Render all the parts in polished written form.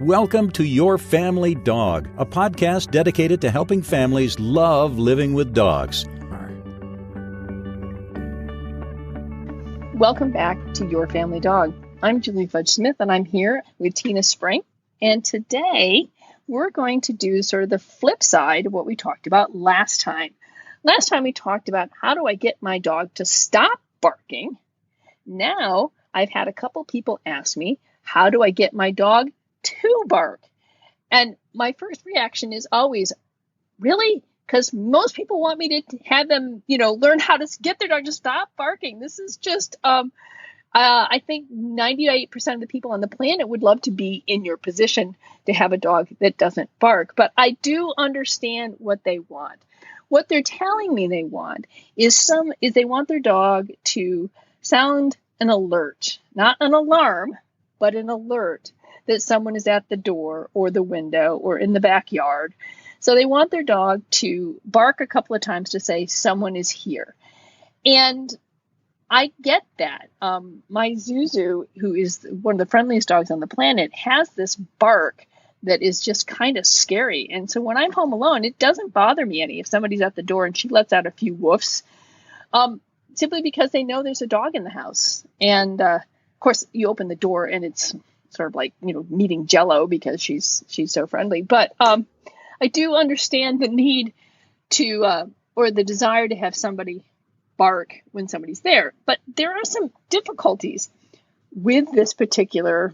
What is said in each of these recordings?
Welcome to Your Family Dog, a podcast dedicated to helping families love living with dogs. Welcome back to Your Family Dog. I'm Julie Fudge Smith, and I'm here with Tina Spring. And today, we're going to do sort of the flip side of what we talked about last time. Last time we talked about how do I get my dog to stop barking. Now, I've had a couple people ask me, how do I get my dog to bark? And my first reaction is always, really? Because most people want me to have them, learn how to get their dog to stop barking. This is just, I think 98% of the people on the planet would love to be in your position to have a dog that doesn't bark. But I do understand what they want. What they're telling me they want is they want their dog to sound an alert, not an alarm, but an alert that someone is at the door or the window or in the backyard. So they want their dog to bark a couple of times to say someone is here. And I get that. My Zuzu, who is one of the friendliest dogs on the planet, has this bark that is just kind of scary. And so when I'm home alone, it doesn't bother me any if somebody's at the door and she lets out a few woofs, simply because they know there's a dog in the house. And of course, you open the door and it's sort of like, meeting Jello because she's so friendly. But I do understand the need to, or the desire to have somebody bark when somebody's there. But there are some difficulties with this particular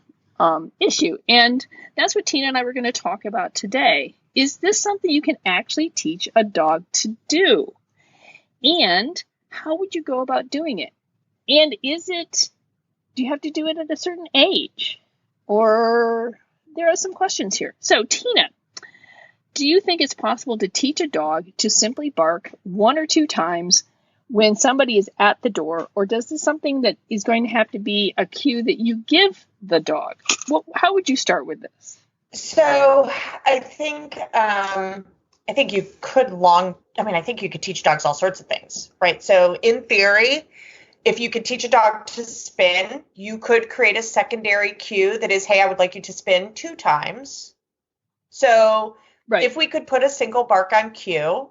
issue. And that's what Tina and I were going to talk about today. Is this something you can actually teach a dog to do? And how would you go about doing it? And do you have to do it at a certain age? Or there are some questions here. So, Tina, do you think it's possible to teach a dog to simply bark one or two times when somebody is at the door? Or does this something that is going to have to be a cue that you give the dog? How would you start with this? So I think you could I think you could teach dogs all sorts of things, right? So in theory, if you could teach a dog to spin, you could create a secondary cue that is, hey, I would like you to spin 2 times. So right. If we could put a single bark on cue,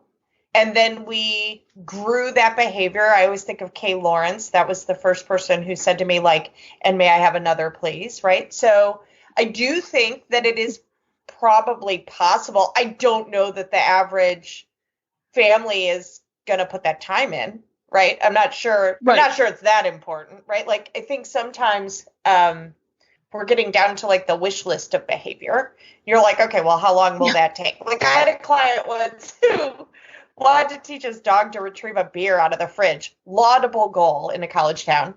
and then we grew that behavior. I always think of Kay Lawrence. That was the first person who said to me, and may I have another, please, right? So I do think that it is probably possible. I don't know that the average family is going to put that time in, right? I'm not sure. Right. I'm not sure it's that important, right? I think sometimes we're getting down to the wish list of behavior. You're like, okay, well, how long will that take? I had a client once who wanted to teach his dog to retrieve a beer out of the fridge. Laudable goal in a college town.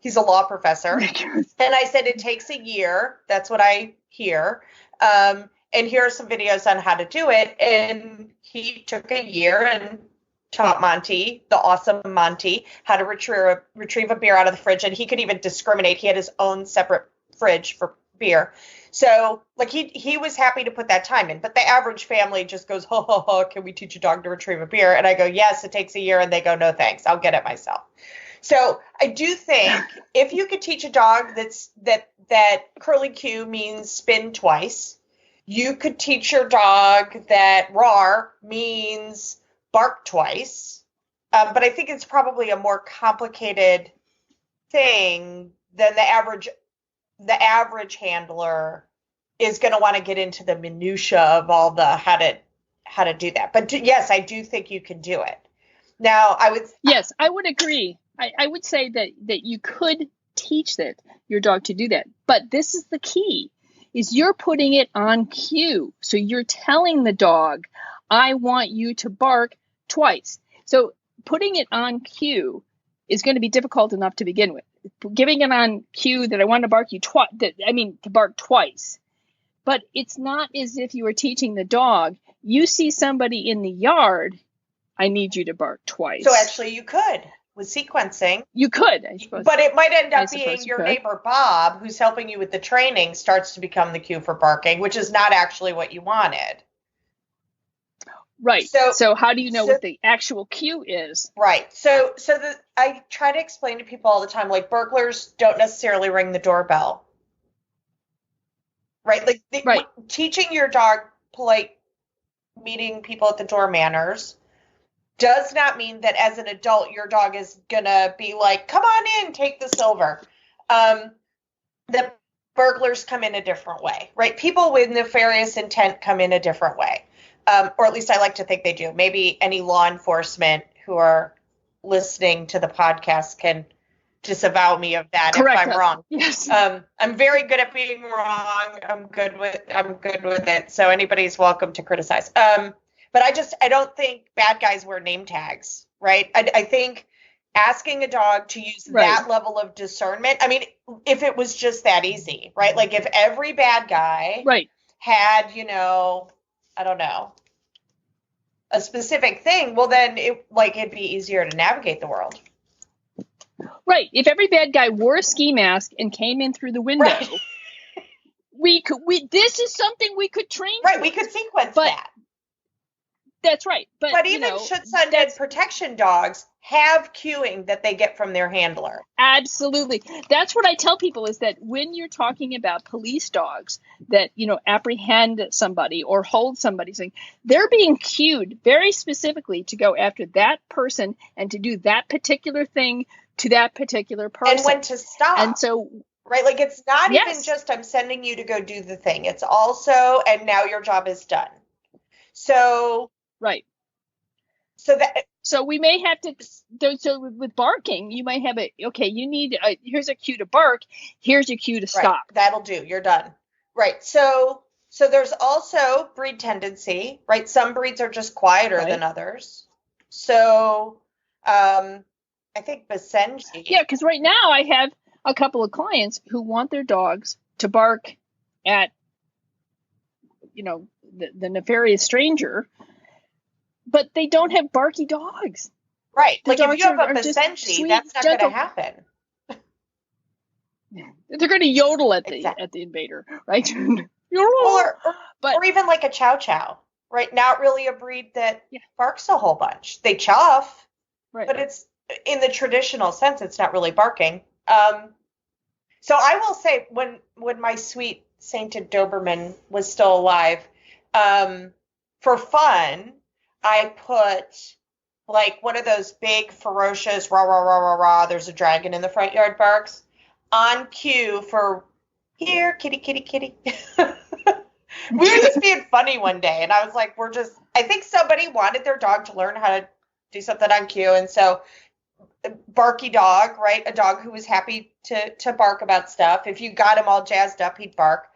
He's a law professor. And I said, it takes a year. That's what I hear. And here are some videos on how to do it. And he took a year and taught Monty, the awesome Monty, how to retrieve a beer out of the fridge. And he could even discriminate. He had his own separate fridge for beer. So he was happy to put that time in, but the average family just goes, can we teach a dog to retrieve a beer? And I go, yes, it takes a year. And they go, no, thanks. I'll get it myself. So I do think if you could teach a dog that curly cue means spin twice, you could teach your dog that roar means bark twice. But I think it's probably a more complicated thing than the average handler is going to want to get into the minutia of all the how to do that. But yes, I do think you can do it. Now, Yes, I would agree. I would say that you could teach your dog to do that. But this is the key, is you're putting it on cue. So you're telling the dog, I want you to bark twice. So putting it on cue is going to be difficult enough to begin with. Giving it on cue that I want to bark you to bark twice. But it's not as if you were teaching the dog, you see somebody in the yard, I need you to bark twice. So actually you could with sequencing. You could, I suppose. But it might end up being your neighbor Bob, who's helping you with the training, starts to become the cue for barking, which is not actually what you wanted. Right. So how do you know what the actual cue is? Right. So I try to explain to people all the time, burglars don't necessarily ring the doorbell. right? Like Right. teaching your dog polite meeting people at the door manners does not mean that as an adult your dog is gonna be like, come on in, take the silver. The burglars come in a different way, right? People with nefarious intent come in a different way, or at least I like to think they do. Maybe any law enforcement who are listening to the podcast can disavow me of that. Correct if I'm us. wrong. Yes. I'm very good at being wrong. I'm good with it. So anybody's welcome to criticize. But I don't think bad guys wear name tags, right? I think asking a dog to use that level of discernment. I mean, if it was just that easy, right? Like if every bad guy had, I don't know, a specific thing, well then it'd be easier to navigate the world. Right. If every bad guy wore a ski mask and came in through the window, this is something we could train. Right. We could sequence that. That's right. But even should Sundead protection dogs have cueing that they get from their handler? Absolutely. That's what I tell people is that when you're talking about police dogs that, apprehend somebody or hold somebody, they're being cued very specifically to go after that person and to do that particular thing to that particular person. And when to stop. And so, right, like it's not even just I'm sending you to go do the thing. It's also, and now your job is done. So. Right. So we may have to, so with barking, you might have you need, here's a cue to bark, here's a cue to stop. Right. That'll do, you're done. Right, so there's also breed tendency, right? Some breeds are just quieter than others. So I think Basenji. Yeah, because right now I have a couple of clients who want their dogs to bark at, the nefarious stranger, but they don't have barky dogs. Right. Like if you have a Basenji, that's not going to happen. They're going to yodel at the invader, right? or even like a Chow Chow, right? Not really a breed that barks a whole bunch. They chuff, but it's in the traditional sense, it's not really barking. So I will say when my sweet sainted Doberman was still alive, for fun, I put like one of those big ferocious rah rah rah rah rah, there's a dragon in the front yard barks on cue for here kitty kitty kitty. We were just being funny one day and I was like, I think somebody wanted their dog to learn how to do something on cue, and so barky dog, right? A dog who was happy to bark about stuff. If you got him all jazzed up, he'd bark.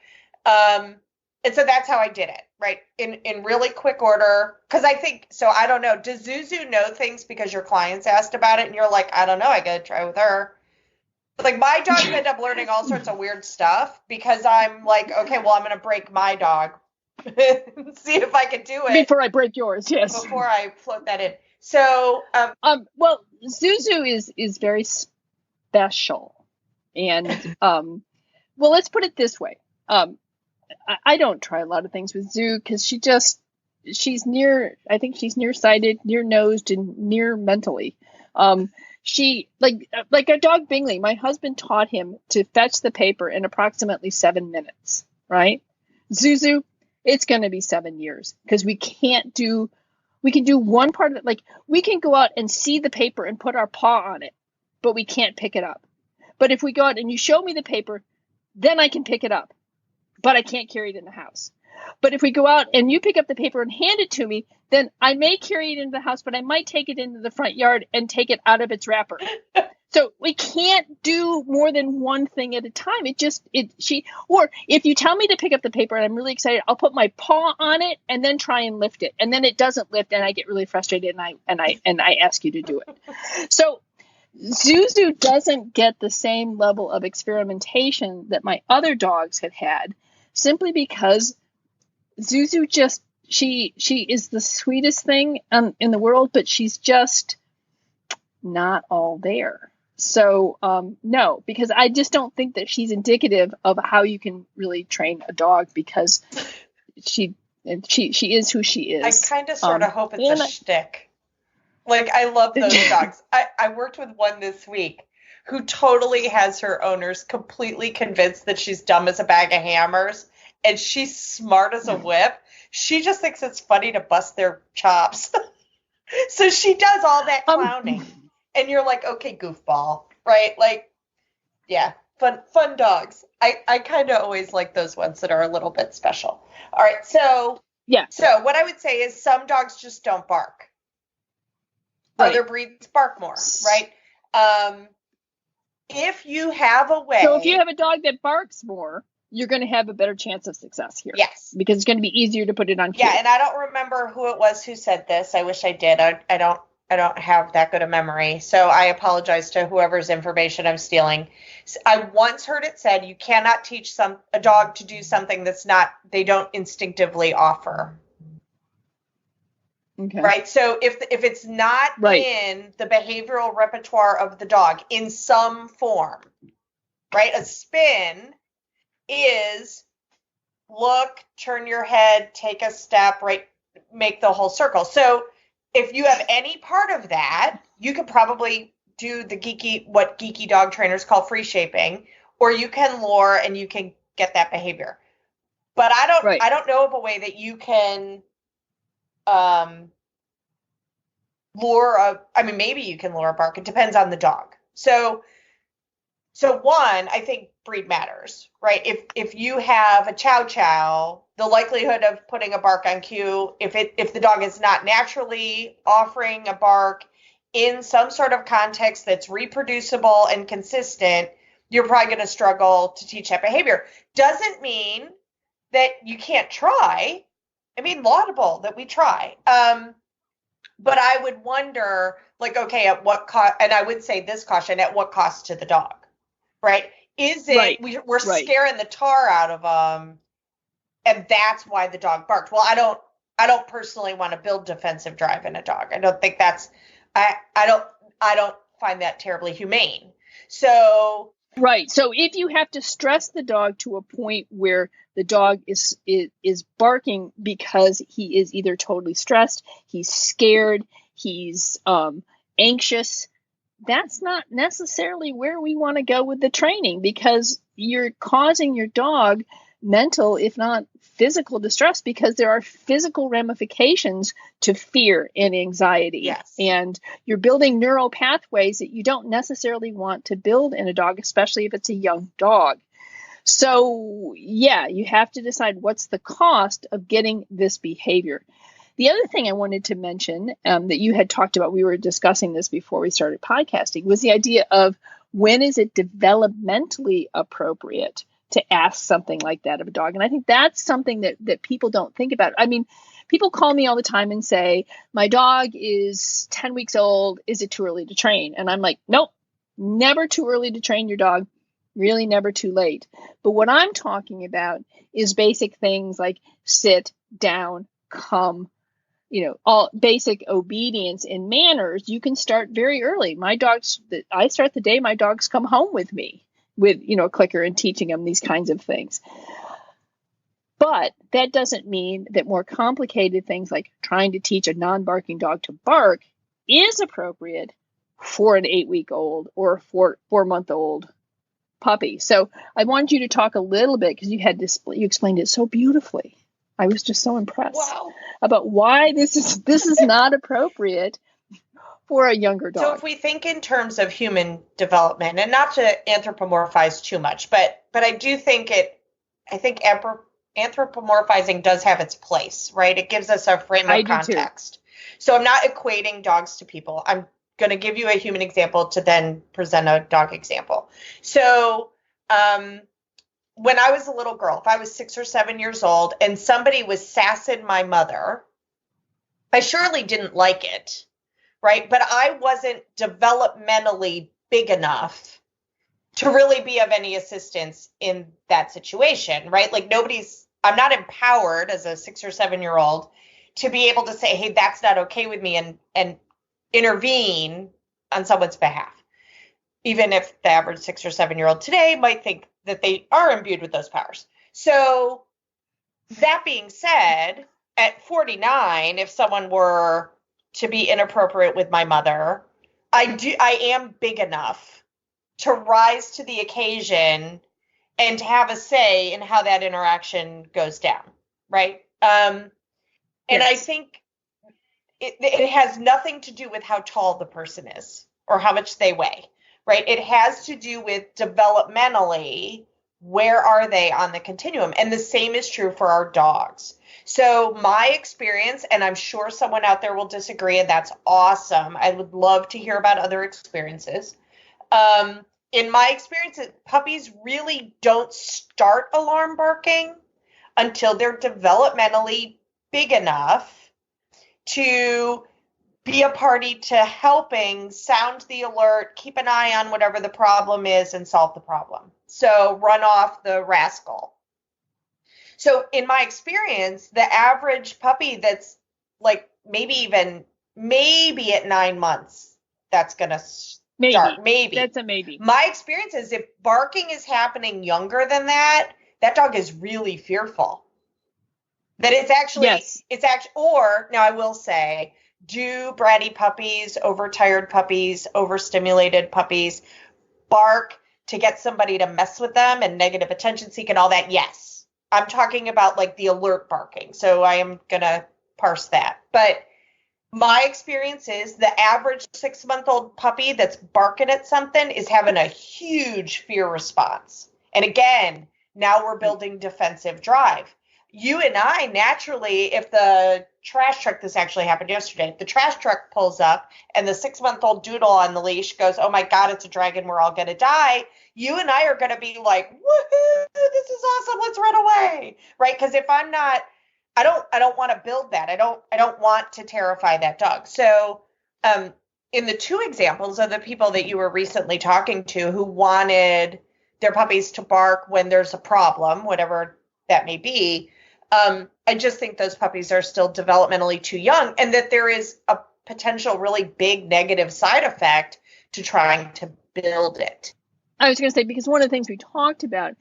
And so that's how I did it, right? In really quick order. Because I think, so I don't know, does Zuzu know things because your clients asked about it and you're like, I don't know, I got to try with her. Like my dogs end up learning all sorts of weird stuff because I'm like, okay, well, I'm going to break my dog. See if I can do it. Before I break yours, yes. Before I float that in. So, well, Zuzu is very special. And, well, let's put it this way. I don't try a lot of things with Zoo because she's nearsighted, near-nosed, and near mentally. She, like a dog Bingley, my husband taught him to fetch the paper in approximately 7 minutes, right? Zuzu, it's going to be 7 years because we can do one part of it. Like we can go out and see the paper and put our paw on it, but we can't pick it up. But if we go out and you show me the paper, then I can pick it up. But I can't carry it in the house. But if we go out and you pick up the paper and hand it to me, then I may carry it into the house, but I might take it into the front yard and take it out of its wrapper. So we can't do more than one thing at a time. Or if you tell me to pick up the paper and I'm really excited, I'll put my paw on it and then try and lift it. And then it doesn't lift and I get really frustrated and I ask you to do it. So Zuzu doesn't get the same level of experimentation that my other dogs have had, simply because Zuzu she is the sweetest thing in the world, but she's just not all there. So no, because I just don't think that she's indicative of how you can really train a dog, because she is who she is. I kind of sort of hope it's a shtick. Like, I love those dogs. I worked with one this week who totally has her owners completely convinced that she's dumb as a bag of hammers. and she's smart as a whip. She just thinks it's funny to bust their chops. So she does all that clowning. And you're like, okay, goofball, right? Like, yeah, fun dogs. I kind of always like those ones that are a little bit special. All right, so Yeah. So what I would say is some dogs just don't bark. Right. Other breeds bark more, right? If you have a way. So if you have a dog that barks more, you're going to have a better chance of success here. Yes. Because it's going to be easier to put it on cue. Yeah, and I don't remember who it was who said this. I wish I did. I don't have that good a memory. So I apologize to whoever's information I'm stealing. I once heard it said you cannot teach a dog to do something they don't instinctively offer. Okay. Right. So if it's not in the behavioral repertoire of the dog in some form, right? A spin is look, turn your head, take a step, right? Make the whole circle. So if you have any part of that, you could probably do what geeky dog trainers call free shaping, or you can lure and you can get that behavior. But I don't know of a way that you can maybe you can lure a bark. It depends on the dog. So one, I think breed matters, right? If you have a chow chow, the likelihood of putting a bark on cue, if the dog is not naturally offering a bark in some sort of context that's reproducible and consistent, you're probably going to struggle to teach that behavior. Doesn't mean that you can't try. I mean, laudable that we try. But I would wonder, like, okay, at what cost? And I would say this caution: at what cost to the dog, right? Is it we're scaring the tar out of them, and that's why the dog barked? Well, I don't personally want to build defensive drive in a dog. I don't think that's I don't find that terribly humane. So right. So if you have to stress the dog to a point where the dog is barking because he is either totally stressed, he's scared, he's anxious, that's not necessarily where we want to go with the training, because you're causing your dog mental, if not physical distress, because there are physical ramifications to fear and anxiety. Yes. And you're building neural pathways that you don't necessarily want to build in a dog, especially if it's a young dog. So yeah, you have to decide what's the cost of getting this behavior. The other thing I wanted to mention that you had talked about, we were discussing this before we started podcasting, was the idea of when is it developmentally appropriate to ask something like that of a dog. And I think that's something that people don't think about. I mean, people call me all the time and say, my dog is 10 weeks old. Is it too early to train? And I'm like, nope, never too early to train your dog. Really never too late. But what I'm talking about is basic things like sit, down, come, all basic obedience and manners. You can start very early. I start the day my dogs come home with me with, a clicker and teaching them these kinds of things. But that doesn't mean that more complicated things like trying to teach a non-barking dog to bark is appropriate for an 8-week-old or a 4-month-old puppy. So I wanted you to talk a little bit, because you explained it so beautifully. I was just so impressed about why this is not appropriate for a younger dog. So if we think in terms of human development, and not to anthropomorphize too much, but I do think anthropomorphizing does have its place, right? It gives us a frame of context. So I'm not equating dogs to people. I'm going to give you a human example to then present a dog example. So when I was a little girl, if I was 6 or 7 years old and somebody was sassing my mother, I surely didn't like it, right? But I wasn't developmentally big enough to really be of any assistance in that situation, right? Like I'm not empowered as a 6 or 7-year-old to be able to say, hey, that's not okay with me, and intervene on someone's behalf. Even if the average 6 or 7-year-old today might think that they are imbued with those powers. So that being said, at 49, if someone were to be inappropriate with my mother, I am big enough to rise to the occasion and to have a say in how that interaction goes down, right? And I think it has nothing to do with how tall the person is or how much they weigh, right? It has to do with developmentally, where are they on the continuum? And the same is true for our dogs. So my experience, and I'm sure someone out there will disagree, and that's awesome. I would love to hear about other experiences. In my experience, puppies really don't start alarm barking until they're developmentally big enough to be a party to helping sound the alert, keep an eye on whatever the problem is, and solve the problem. So run off the rascal. So in my experience, the average puppy that's like maybe at 9 months, that's going to start. Maybe. That's a maybe. My experience is if barking is happening younger than that, that dog is really fearful. That it's actually, or now I will say, do bratty puppies, overtired puppies, overstimulated puppies bark to get somebody to mess with them and negative attention seek and all that? Yes. I'm talking about like the alert barking. So I am going to parse that. But my experience is the average 6-month-old puppy that's barking at something is having a huge fear response. And again, now we're building defensive drive. You and I naturally, if the trash truck, this actually happened yesterday, if the trash truck pulls up and the 6-month-old doodle on the leash goes, oh my God, it's a dragon, we're all going to die. You and I are going to be like, woohoo, this is awesome, let's run away, right? Because if I'm not, I don't want to build that. I don't want to terrify that dog. So in the two examples of the people that you were recently talking to who wanted their puppies to bark when there's a problem, whatever that may be, I just think those puppies are still developmentally too young, and that there is a potential really big negative side effect to trying to build it. I was going to say, because one of the things we talked about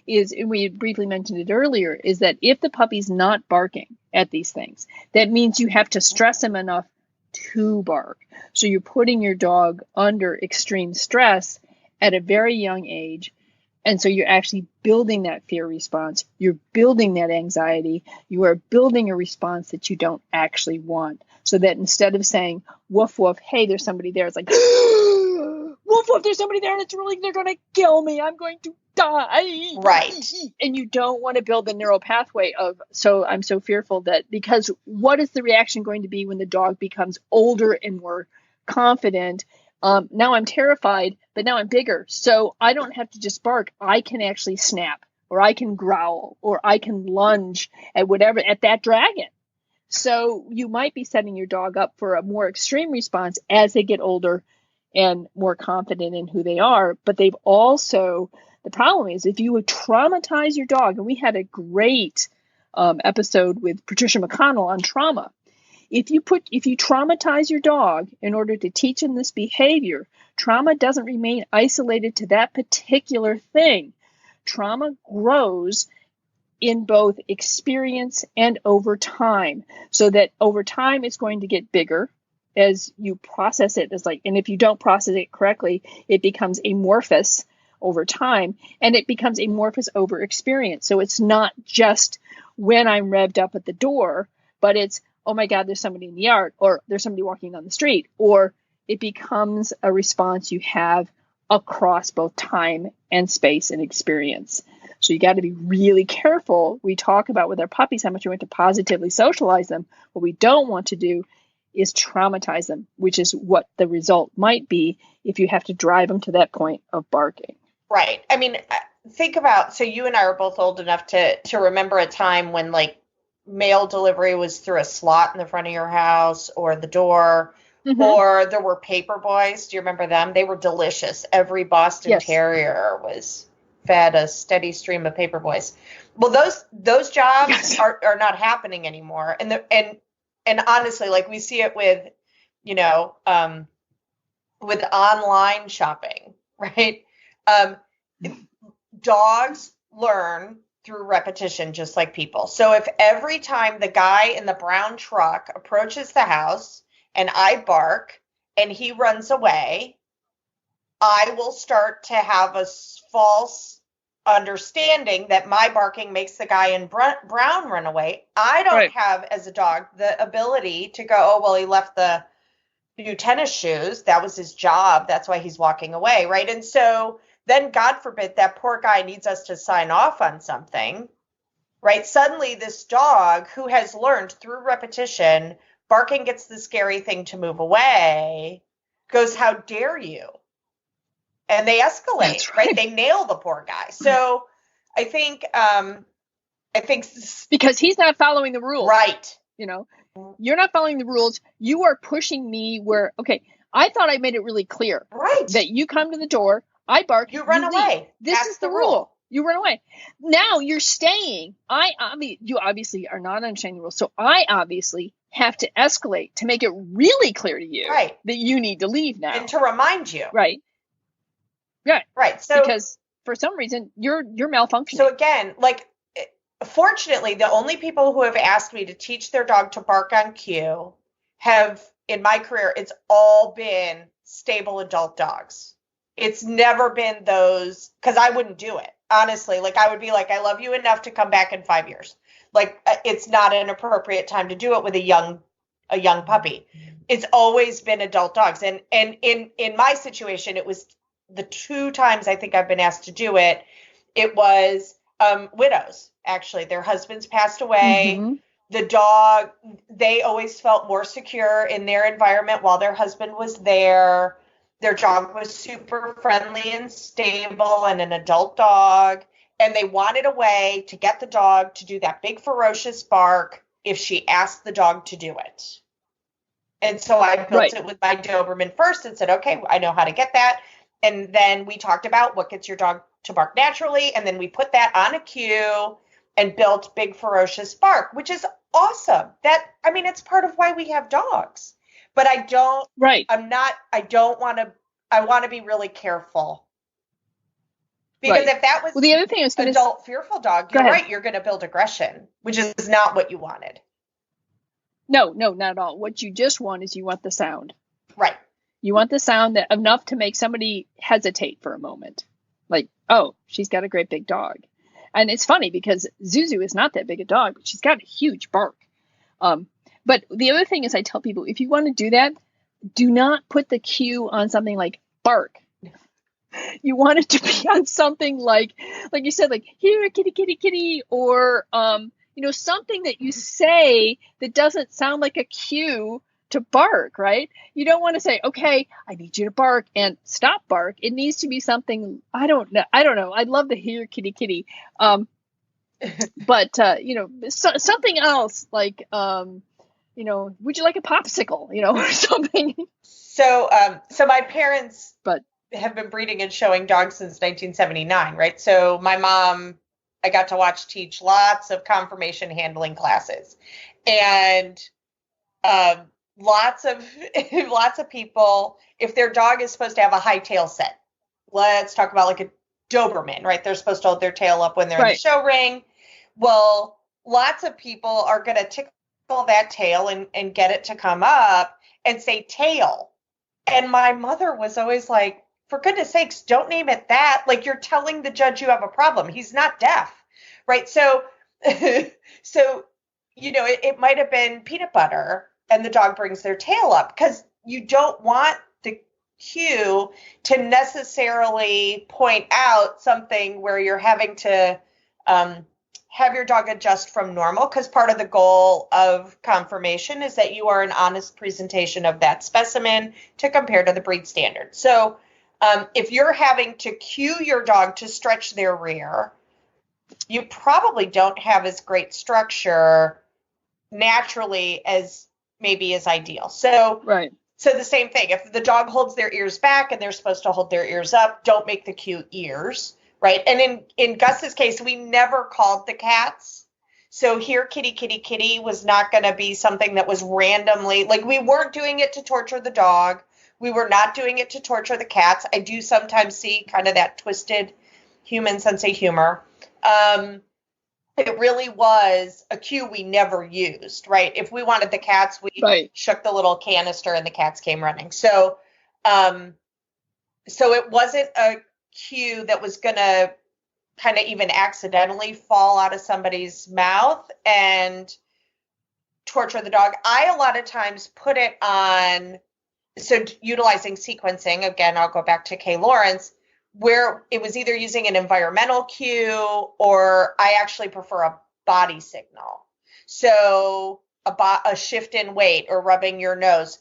is, and we briefly mentioned it earlier, is that if the puppy's not barking at these things, that means you have to stress him enough to bark. So you're putting your dog under extreme stress at a very young age. And so you're actually building that fear response. You're building that anxiety. You are building a response that you don't actually want. So that instead of saying, woof, woof, hey, there's somebody there, it's like, woof, woof, there's somebody there, and they're going to kill me. I'm going to die. Right. And you don't want to build the neural pathway of, so I'm so fearful that, because what is the reaction going to be when the dog becomes older and more confident? Now I'm terrified, but now I'm bigger. So I don't have to just bark. I can actually snap, or I can growl, or I can lunge at that dragon. So you might be setting your dog up for a more extreme response as they get older and more confident in who they are. But the problem is if you would traumatize your dog, and we had a great episode with Patricia McConnell on trauma. If you traumatize your dog in order to teach him this behavior, trauma doesn't remain isolated to that particular thing. Trauma grows in both experience and over time, so that over time it's going to get bigger as you process it. And if you don't process it correctly, it becomes amorphous over time, and it becomes amorphous over experience. So it's not just when I'm revved up at the door, but it's, oh my God, there's somebody in the yard, or there's somebody walking down the street, or it becomes a response you have across both time and space and experience. So you got to be really careful. We talk about with our puppies how much we want to positively socialize them. What we don't want to do is traumatize them, which is what the result might be if you have to drive them to that point of barking. Right. I mean, think about, so you and I are both old enough to remember a time when like mail delivery was through a slot in the front of your house or the door, or there were paper boys. Do you remember them? They were delicious. Every Boston Terrier was fed a steady stream of paper boys. Well, those jobs are not happening anymore. And honestly, like we see it with, with online shopping, right? Dogs learn through repetition, just like people. So if every time the guy in the brown truck approaches the house and I bark and he runs away, I will start to have a false understanding that my barking makes the guy in brown run away. I don't have, as a dog, the ability to go, oh, well, he left the new tennis shoes. That was his job. That's why he's walking away, right? And so then, God forbid, that poor guy needs us to sign off on something, right? Suddenly, this dog who has learned through repetition, barking gets the scary thing to move away, goes, how dare you? And they escalate, right? They nail the poor guy. So I think because he's not following the rules, right? You know, you're not following the rules. You are pushing me where, okay, I thought I made it really clear, right? That you come to the door, I bark, you run away. Leave. This is the rule. You run away. Now you're staying. You obviously are not understanding the rules. So I obviously have to escalate to make it really clear to you that you need to leave now. And to remind you. Right. Yeah. Right. So because for some reason you're malfunctioning. So again, like, fortunately, the only people who have asked me to teach their dog to bark on cue have, in my career, it's all been stable adult dogs. It's never been those, because I wouldn't do it. Honestly, like, I would be like, I love you enough to come back in 5 years. Like, it's not an appropriate time to do it with a young puppy. It's always been adult dogs. And in my situation, it was the 2 times I think I've been asked to do it. It was widows, actually. Their husbands passed away. Mm-hmm. The dog, they always felt more secure in their environment while their husband was there. Their dog was super friendly and stable and an adult dog. And they wanted a way to get the dog to do that big ferocious bark if she asked the dog to do it. And so I built it with my Doberman first and said, okay, I know how to get that. And then we talked about what gets your dog to bark naturally. And then we put that on a cue and built big ferocious bark, which is awesome. It's part of why we have dogs. But I want to be really careful. Because if that was the other thing is adult fearful dog, you're right, you're going to build aggression, which is not what you wanted. No, not at all. What you just want is you want the sound. Right. You want the sound that enough to make somebody hesitate for a moment. Like, oh, she's got a great big dog. And it's funny because Zuzu is not that big a dog, but she's got a huge bark. But the other thing is I tell people, if you want to do that, do not put the cue on something like bark. You want it to be on something like you said, like, here, kitty, kitty, kitty, or, something that you say that doesn't sound like a cue to bark, right? You don't want to say, okay, I need you to bark and stop bark. It needs to be something, I don't know. I'd love to hear kitty, kitty. But, something else like, would you like a popsicle, or something? So my parents have been breeding and showing dogs since 1979, right? So my mom, I got to teach lots of conformation handling classes, and lots of people, if their dog is supposed to have a high tail set, let's talk about like a Doberman, right? They're supposed to hold their tail up when they're in the show ring. Well, lots of people are going to tickle that tail and get it to come up and say tail. And my mother was always like, for goodness sakes, don't name it that. Like, you're telling the judge you have a problem. He's not deaf, right? So, it might have been peanut butter and the dog brings their tail up, because you don't want the cue to necessarily point out something where you're having to have your dog adjust from normal, because part of the goal of conformation is that you are an honest presentation of that specimen to compare to the breed standard. So if you're having to cue your dog to stretch their rear, you probably don't have as great structure naturally as maybe is ideal. So So the same thing, if the dog holds their ears back and they're supposed to hold their ears up, don't make the cue ears. Right. And in Gus's case, we never called the cats. So here, kitty, kitty, kitty was not going to be something that was randomly, like, we weren't doing it to torture the dog. We were not doing it to torture the cats. I do sometimes see kind of that twisted human sense of humor. It really was a cue we never used, right? If we wanted the cats, we shook the little canister and the cats came running. So it wasn't a cue that was going to kind of even accidentally fall out of somebody's mouth and torture the dog. I a lot of times put it on, so utilizing sequencing, again, I'll go back to Kay Lawrence, where it was either using an environmental cue or I actually prefer a body signal. So a shift in weight or rubbing your nose,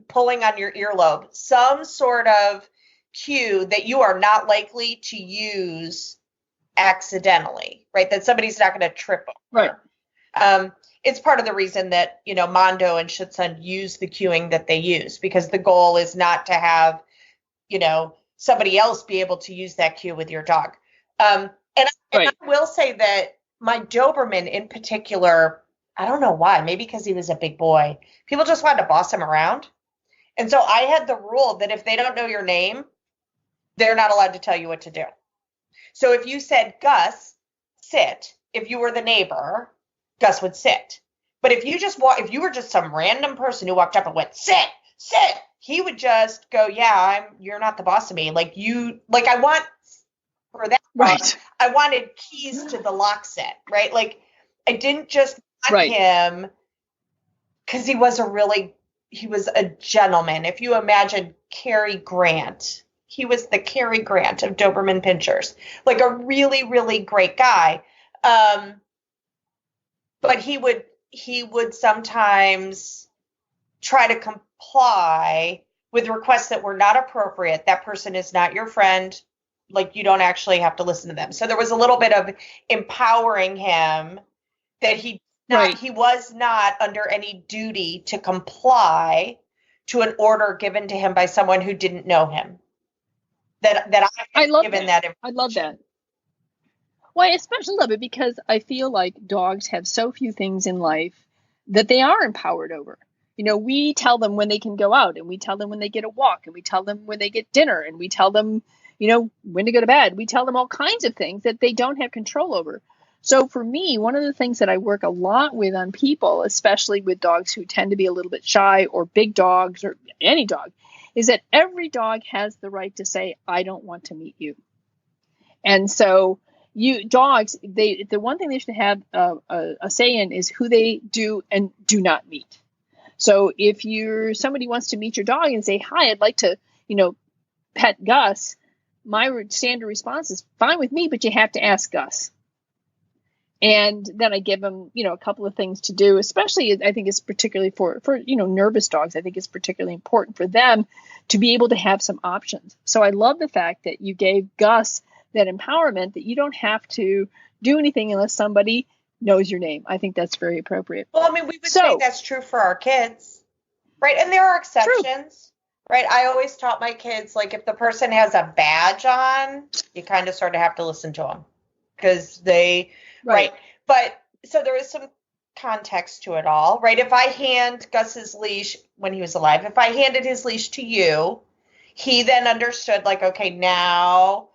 pulling on your earlobe, some sort of cue that you are not likely to use accidentally, right? That somebody's not going to trip over. Right. It's part of the reason that, Mondo and Schutzhund use the cueing that they use, because the goal is not to have, somebody else be able to use that cue with your dog. And I will say that my Doberman in particular, I don't know why, maybe because he was a big boy, people just wanted to boss him around. And so I had the rule that if they don't know your name, they're not allowed to tell you what to do. So if you said, Gus, sit, if you were the neighbor, Gus would sit. But if you were just some random person who walked up and went, sit, he would just go, yeah, you're not the boss of me. I want for that. Right. I wanted keys to the lock set, right? Like I didn't just want him because he was a gentleman. If you imagine Cary Grant, he was the Cary Grant of Doberman Pinschers, like a really, really great guy. But he would sometimes try to comply with requests that were not appropriate. That person is not your friend. Like, you don't actually have to listen to them. So there was a little bit of empowering him that he was not under any duty to comply to an order given to him by someone who didn't know him. I love that. I love that. Well, I especially love it because I feel like dogs have so few things in life that they are empowered over. We tell them when they can go out, and we tell them when they get a walk, and we tell them when they get dinner, and we tell them, when to go to bed. We tell them all kinds of things that they don't have control over. So for me, one of the things that I work a lot with on people, especially with dogs who tend to be a little bit shy, or big dogs, or any dog, is that every dog has the right to say, I don't want to meet you. And so dogs, the one thing they should have a say in is who they do and do not meet. So if somebody wants to meet your dog and say, hi, I'd like to, pet Gus, my standard response is fine with me, but you have to ask Gus. And then I give them, a couple of things to do, especially I think it's particularly for nervous dogs. I think it's particularly important for them to be able to have some options. So I love the fact that you gave Gus that empowerment that you don't have to do anything unless somebody knows your name. I think that's very appropriate. Well, we would say that's true for our kids, right? And there are exceptions, right? I always taught my kids, like, if the person has a badge on, you kind of sort of have to listen to them because they, right? But so there is some context to it all, right? If I hand Gus's leash when he was alive, if I handed his leash to you, he then understood, like, okay, now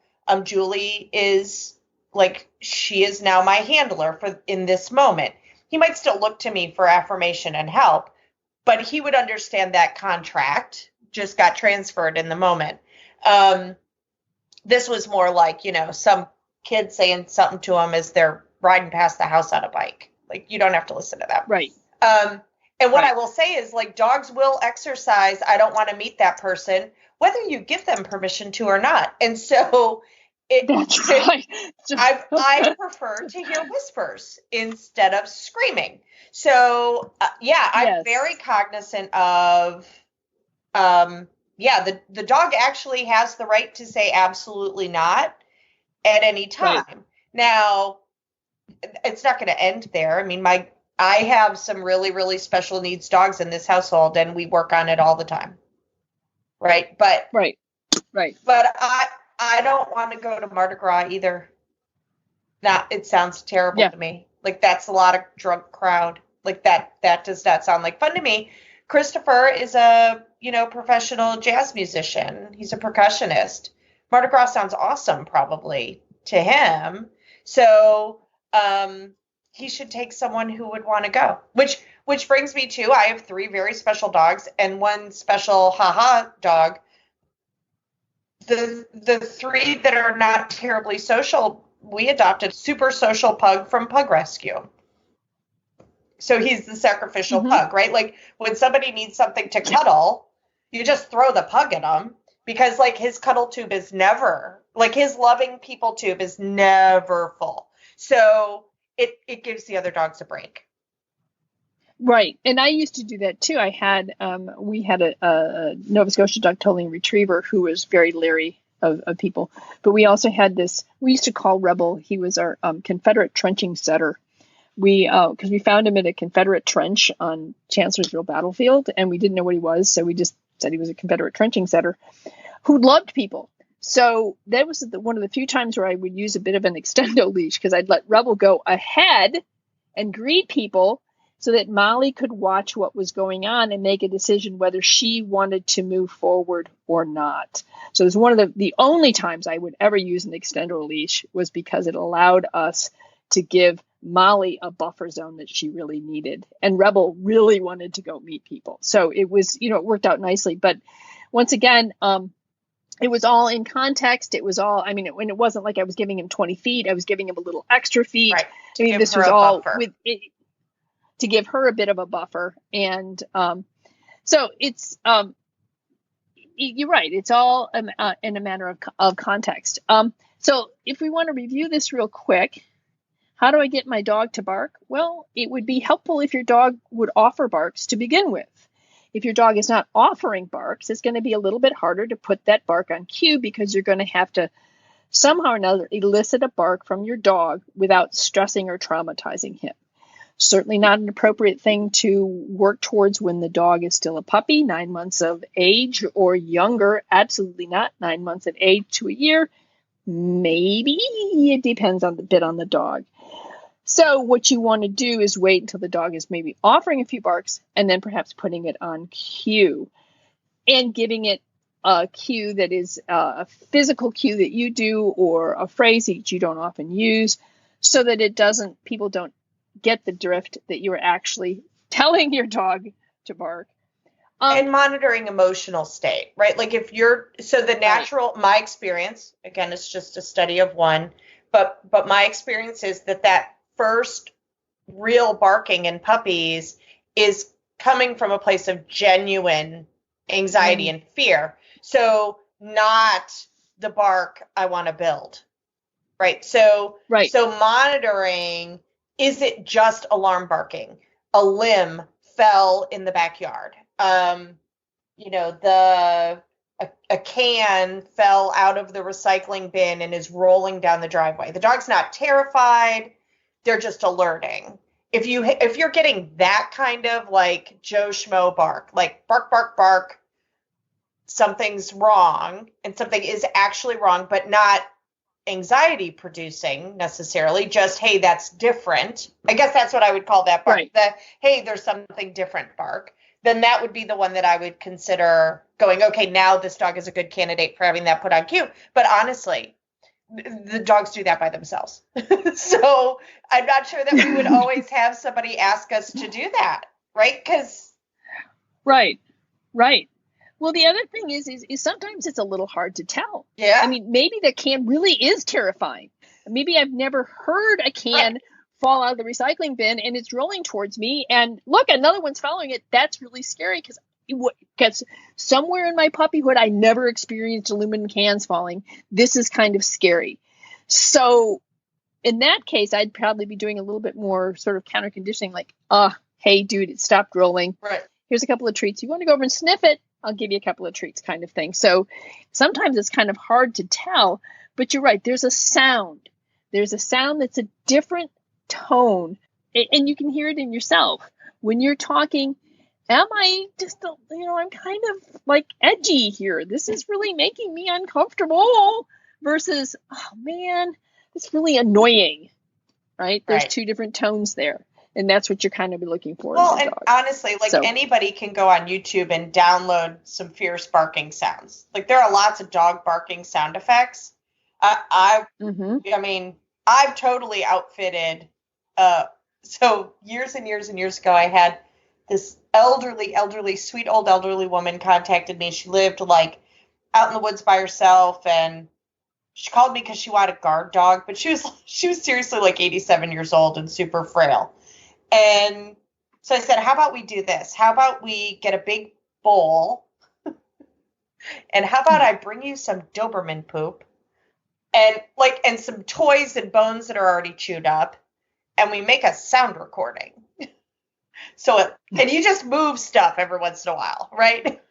Julie is like, she is now my handler in this moment. He might still look to me for affirmation and help, but he would understand that contract just got transferred in the moment. This was more like, some kid saying something to him as they're riding past the house on a bike. Like, you don't have to listen to them. Right. And what I will say is, like, dogs will exercise, I don't want to meet that person, whether you give them permission to or not. And so that's right. I prefer to hear whispers instead of screaming. So, I'm very cognizant of, the dog actually has the right to say absolutely not at any time. Right. Now, it's not going to end there. I have some really, really special needs dogs in this household, and we work on it all the time. Right. But I don't want to go to Mardi Gras either. It sounds terrible to me. Like, that's a lot of drunk crowd. Like, that does not sound like fun to me. Christopher is a, professional jazz musician. He's a percussionist. Mardi Gras sounds awesome probably to him. So, he should take someone who would want to go, which brings me to, I have 3 very special dogs and 1 special dog. The 3 that are not terribly social we adopted super social pug from Pug Rescue. So he's the sacrificial pug, right? Like when somebody needs something to cuddle, you just throw the pug at them because like his cuddle tube is never, like his loving people tube is never full. So it gives the other dogs a break. Right. And I used to do that too. We had a Nova Scotia dog tolling retriever who was very leery of people. But we also had we used to call Rebel, he was our Confederate trenching setter. Because we found him in a Confederate trench on Chancellorsville Battlefield, and we didn't know what he was, so we just said he was a Confederate trenching setter who loved people. So that was one of the few times where I would use a bit of an extendo leash, because I'd let Rebel go ahead and greet people so that Molly could watch what was going on and make a decision whether she wanted to move forward or not. So it was one of the only times I would ever use an extendo leash, was because it allowed us to give Molly a buffer zone that she really needed. And Rebel really wanted to go meet people. So it was, it worked out nicely. But once again, it was all in context. It was all, when it wasn't like I was giving him 20 feet, I was giving him a little extra feet. Right. This was all with it, to give her a bit of a buffer. And so it's, you're right. It's all in a matter of context. So if we want to review this real quick, how do I get my dog to bark? Well, it would be helpful if your dog would offer barks to begin with. If your dog is not offering barks, it's going to be a little bit harder to put that bark on cue, because you're going to have to somehow or another elicit a bark from your dog without stressing or traumatizing him. Certainly not an appropriate thing to work towards when the dog is still a puppy, 9 months of age or younger. Absolutely not. 9 months of age to a year. Maybe. It depends on the dog. So what you want to do is wait until the dog is maybe offering a few barks, and then perhaps putting it on cue and giving it a cue that is a physical cue that you do, or a phrase that you don't often use, so that people don't get the drift that you are actually telling your dog to bark. And monitoring emotional state, right? Like the natural, my experience, again, it's just a study of one, but my experience is that first real barking in puppies is coming from a place of genuine anxiety and fear. So not the bark, I want to build, right? So monitoring, is it just alarm barking? A limb fell in the backyard. A can fell out of the recycling bin and is rolling down the driveway. The dog's not terrified. They're just alerting. If you're getting that kind of like Joe Schmo bark, like bark, bark, bark, something's wrong, and something is actually wrong, but not anxiety producing necessarily, just, hey, that's different. I guess that's what I would call that bark. Right. Hey, there's something different bark. Then that would be the one that I would consider going, okay, now this dog is a good candidate for having that put on cue. But honestly, the dogs do that by themselves. So I'm not sure that we would always have somebody ask us to do that, right? Right. Well, the other thing is sometimes it's a little hard to tell. Yeah. Maybe the can really is terrifying. Maybe I've never heard a can fall out of the recycling bin and it's rolling towards me, and look, another one's following it. That's really scary, because somewhere in my puppyhood, I never experienced aluminum cans falling. This is kind of scary. So in that case, I'd probably be doing a little bit more sort of counter conditioning, like, hey, dude, it stopped rolling. Right. Here's a couple of treats. You want to go over and sniff it? I'll give you a couple of treats, kind of thing. So sometimes it's kind of hard to tell, but you're right. There's a sound. There's a sound that's a different tone, and you can hear it in yourself when you're talking. Am I just, I'm kind of like edgy here. This is really making me uncomfortable, versus, oh man, it's really annoying, right? There's two different tones there. And that's what you're kind of looking for. Well, and honestly, anybody can go on YouTube and download some fierce barking sounds. Like, there are lots of dog barking sound effects. I've totally outfitted. So years and years and years ago, I had this sweet old elderly woman contacted me. She lived like out in the woods by herself, and She called me because she wanted a guard dog, but she was seriously like 87 years old and super frail. And so I said, how about we do this? How about we get a big bowl? And how about I bring you some Doberman poop and some toys and bones that are already chewed up, and we make a sound recording. And you just move stuff every once in a while, right?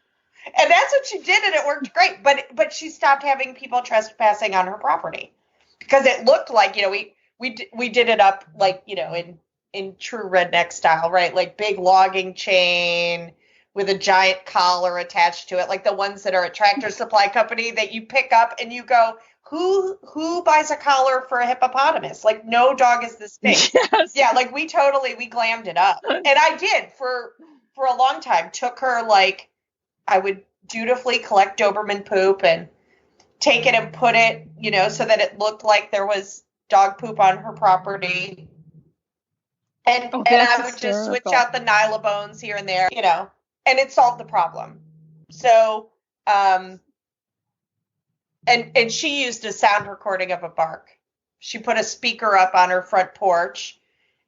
And that's what she did, and it worked great. But she stopped having people trespassing on her property because it looked like, we did it up like, in true redneck style, right? Like big logging chain with a giant collar attached to it, like the ones that are at Tractor Supply Company that you pick up and you go, who buys a collar for a hippopotamus? Like, no dog is this big. Yes. Yeah, like we glammed it up. And I did for a long time. Took her, like, I would dutifully collect Doberman poop and take it and put it, so that it looked like there was dog poop on her property. And I would just switch out the nylabones here and there, and it solved the problem. So, and she used a sound recording of a bark. She put a speaker up on her front porch,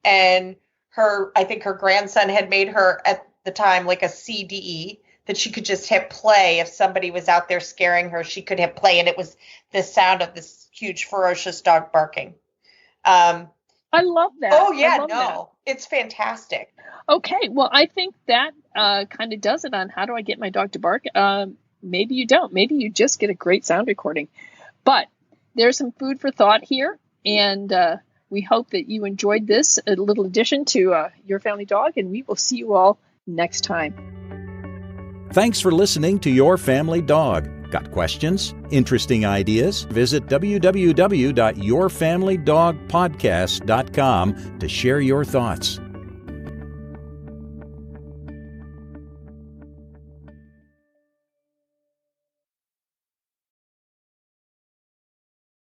and I think her grandson had made her at the time like a CDE that she could just hit play. If somebody was out there scaring her, she could hit play, and it was the sound of this huge ferocious dog barking. I love that. Oh yeah, it's fantastic. Okay, well, I think that kind of does it on how do I get my dog to bark. Maybe you don't. Maybe you just get a great sound recording. But there's some food for thought here, and we hope that you enjoyed this, a little addition to Your Family Dog, and we will see you all next time. Thanks for listening to Your Family Dog. Got questions? Interesting ideas? Visit www.yourfamilydogpodcast.com to share your thoughts.